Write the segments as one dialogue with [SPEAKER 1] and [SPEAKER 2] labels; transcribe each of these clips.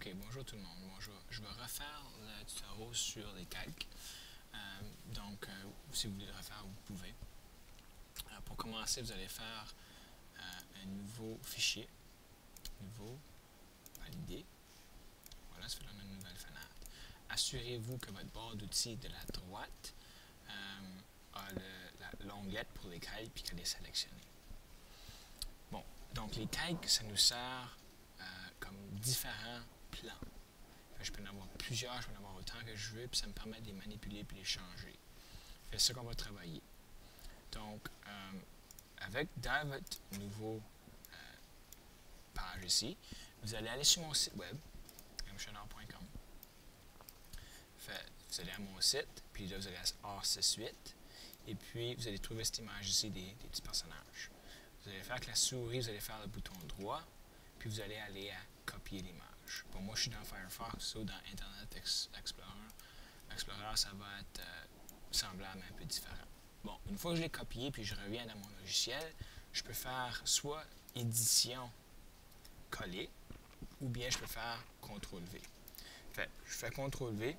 [SPEAKER 1] Ok, bonjour tout le monde. Bonjour. Je vais refaire le tutoriel sur les calques. Si vous voulez le refaire, vous pouvez. Pour commencer, vous allez faire un nouveau fichier. Nouveau, validé. Voilà, ça fait une nouvelle fenêtre. Assurez-vous que votre barre d'outils de la droite a l'onglet pour les calques et qu'elle est sélectionnée. Bon, donc les calques, ça nous sert comme différents plans. Je peux en avoir plusieurs, je peux en avoir autant que je veux, puis ça me permet de les manipuler et de les changer. C'est ça qu'on va travailler. Donc, dans votre nouveau page ici, vous allez aller sur mon site web, mchenard.com. Vous allez à mon site, puis là, vous allez à R68, et puis vous allez trouver cette image ici des petits personnages. Vous allez faire avec la souris, vous allez faire le bouton droit, puis vous allez aller à copier l'image. Bon, moi, je suis dans Firefox ou dans Internet Explorer. Explorer, ça va être semblable, mais un peu différent. Bon, une fois que je l'ai copié, puis je reviens dans mon logiciel, je peux faire soit édition coller, ou bien je peux faire CTRL-V. Je fais CTRL-V,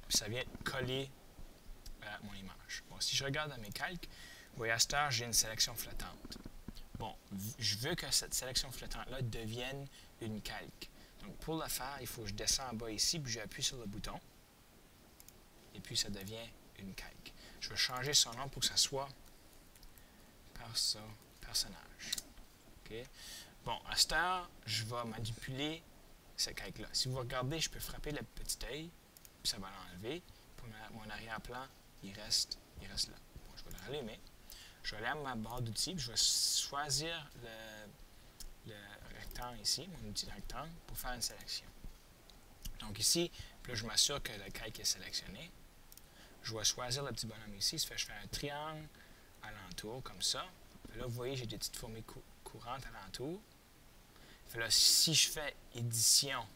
[SPEAKER 1] puis ça vient coller à mon image. Bon, si je regarde dans mes calques, vous voyez à cette heure, j'ai une sélection flottante. Bon, je veux que cette sélection flottante-là devienne une calque. Donc, pour le faire, il faut que je descends en bas ici, puis j'appuie sur le bouton. Et puis, ça devient une calque. Je vais changer son nom pour que ça soit personnage. Okay? Bon, à cette heure, je vais manipuler cette calque-là. Si vous regardez, je peux frapper le petit œil, puis ça va l'enlever. Pour mon arrière-plan, il reste là. Bon, je vais le rallumer. Je vais aller à ma barre d'outils, puis je vais choisir le rectangle ici, mon outil de rectangle, pour faire une sélection. Donc ici, puis là, je m'assure que le calque est sélectionné. Je vais choisir le petit bonhomme ici, ça fait que je fais un triangle alentour, comme ça. Puis là, vous voyez, j'ai des petites fourmis courantes alentour. Puis là, si je fais édition,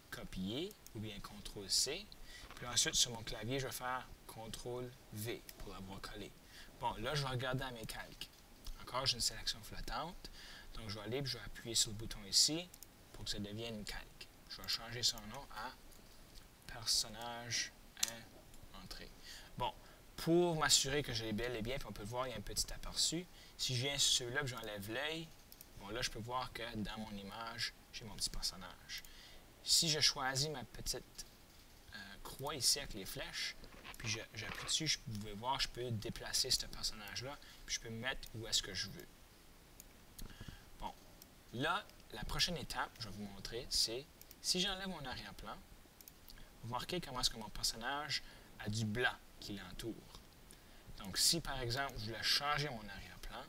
[SPEAKER 1] copier, ou bien CTRL-C, puis ensuite, sur mon clavier, je vais faire CTRL-V pour l'avoir collé. Bon, là, je vais regarder à mes calques. Encore, j'ai une sélection flottante. Donc, je vais aller et je vais appuyer sur le bouton ici pour que ça devienne une calque. Je vais changer son nom à personnage entrée. Bon, pour m'assurer que j'ai bel et bien, puis on peut le voir, il y a un petit aperçu. Si je viens sur celui-là et j'enlève l'œil, bon, là, je peux voir que dans mon image, j'ai mon petit personnage. Si je choisis ma petite croix ici avec les flèches, puis j'appuie dessus, vous pouvez voir, je peux déplacer ce personnage-là, puis je peux me mettre où est-ce que je veux. Bon, là, la prochaine étape, je vais vous montrer, c'est si j'enlève mon arrière-plan, vous remarquez comment est-ce que mon personnage a du blanc qui l'entoure. Donc, si par exemple, je voulais changer mon arrière-plan,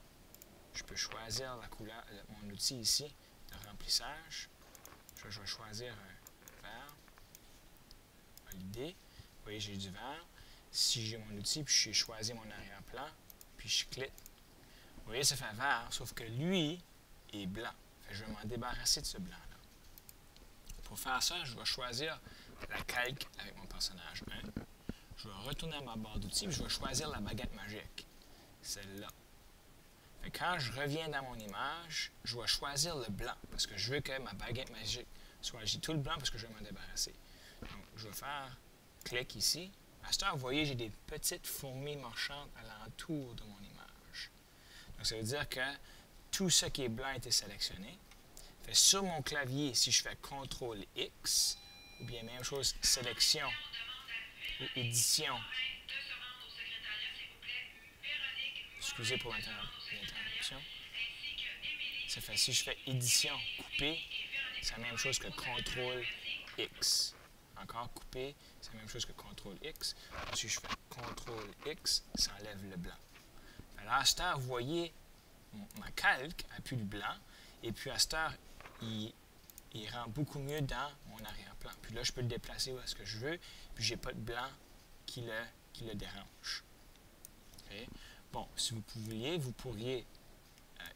[SPEAKER 1] je peux choisir la couleur, mon outil ici de remplissage. Je vais choisir un vert, valider. Vous voyez, j'ai du vert. Si j'ai mon outil, puis j'ai choisi mon arrière-plan, puis je clique, vous voyez, ça fait vert, sauf que lui est blanc. Je vais m'en débarrasser de ce blanc-là. Pour faire ça, je vais choisir la calque avec mon personnage 1. Je vais retourner à ma barre d'outils, puis je vais choisir la baguette magique, celle-là. Quand je reviens dans mon image, je vais choisir le blanc, parce que je veux que ma baguette magique soit... J'ai tout le blanc parce que je vais m'en débarrasser. Donc, je vais faire clic ici. À ce temps, vous voyez, j'ai des petites fourmis marchandes alentour de mon image. Donc, ça veut dire que tout ce qui est blanc a été sélectionné. Sur mon clavier, si je fais CTRL-X, ou bien même chose, sélection ou édition. Excusez pour l'interruption. Ça fait si je fais édition, couper, c'est la même chose que CTRL-X. Encore couper, c'est la même chose que CTRL-X. Si je fais CTRL-X, ça enlève le blanc. Alors, à cette heure, vous voyez, ma calque n'a plus le blanc. Et puis, à cette heure, il rend beaucoup mieux dans mon arrière-plan. Puis là, je peux le déplacer où est-ce que je veux. Puis, je n'ai pas de blanc qui le dérange. Okay? Bon, si vous pourriez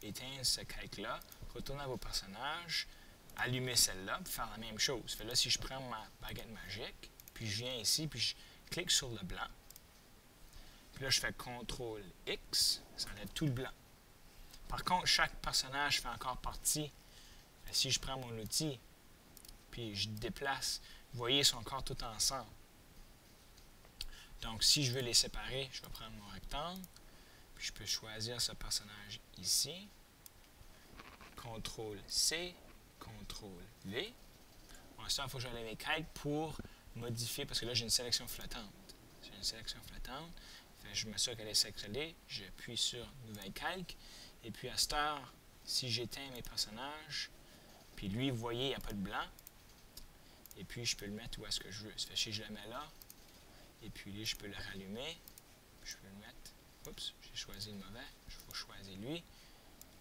[SPEAKER 1] éteindre ce calque-là, retourner à vos personnages, allumer celle-là, puis faire la même chose. Là, si je prends ma baguette magique, puis je viens ici, puis je clique sur le blanc, puis là, je fais CTRL-X, ça enlève tout le blanc. Par contre, chaque personnage fait encore partie. Si je prends mon outil, puis je déplace. Vous voyez, ils sont encore tous ensemble. Donc, si je veux les séparer, je vais prendre mon rectangle, puis je peux choisir ce personnage ici. CTRL-C, CTRL-V. Bon, ça, il faut que j'aille mes calques pour modifier, parce que là, j'ai une sélection flottante. J'ai une sélection flottante. Fait, je m'assure qu'elle est sélectionnée. J'appuie sur Nouvelle calque. Et puis, à cette heure, si j'éteins mes personnages, puis lui, vous voyez, il n'y a pas de blanc. Et puis, je peux le mettre où est-ce que je veux. Ça fait que si je le mets là, et puis lui, je peux le rallumer. Je peux le mettre. Oups, j'ai choisi le mauvais. Il faut choisir lui.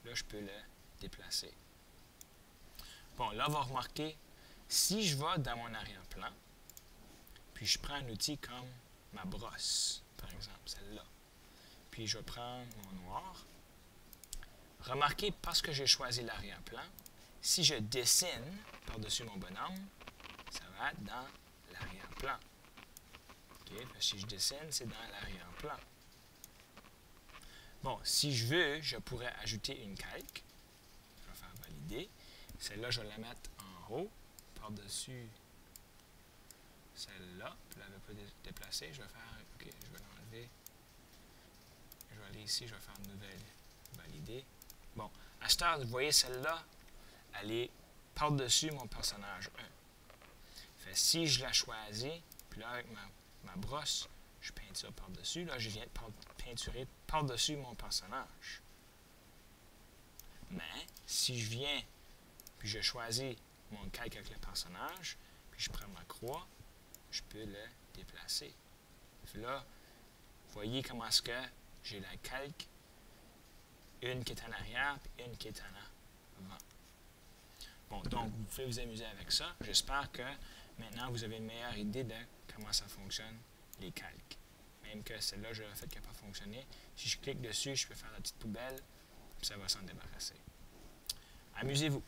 [SPEAKER 1] Là, je peux le déplacer. Bon, là, on va remarquer, si je vais dans mon arrière-plan, puis je prends un outil comme ma brosse, par exemple, celle-là. Puis je vais prendre mon noir. Remarquez, parce que j'ai choisi l'arrière-plan, si je dessine par-dessus mon bonhomme, ça va être dans l'arrière-plan. Okay? Si je dessine, c'est dans l'arrière-plan. Bon, si je veux, je pourrais ajouter une calque. Je vais faire valider. Celle-là, je vais la mettre en haut, par-dessus celle-là. Je ne l'avais pas déplacée. Je vais faire, OK, je vais l'enlever. Je vais aller ici, je vais faire une nouvelle valider. Bon, à cette heure, vous voyez, celle-là, elle est par-dessus mon personnage 1. Fait, si je la choisis, puis là, avec ma brosse, je peinture par-dessus. Là, je viens de peinturer par-dessus mon personnage. Mais, si je viens, puis je choisis mon calque avec le personnage, puis je prends ma croix, je peux le déplacer. Puis là, vous voyez comment est-ce que j'ai la calque, une qui est en arrière, puis une qui est en avant. Bon, donc, vous pouvez vous amuser avec ça. J'espère que maintenant, vous avez une meilleure idée de comment ça fonctionne, les calques. Même que celle-là, je l'ai faite qui n'a pas fonctionné. Si je clique dessus, je peux faire la petite poubelle, puis ça va s'en débarrasser. Amusez-vous.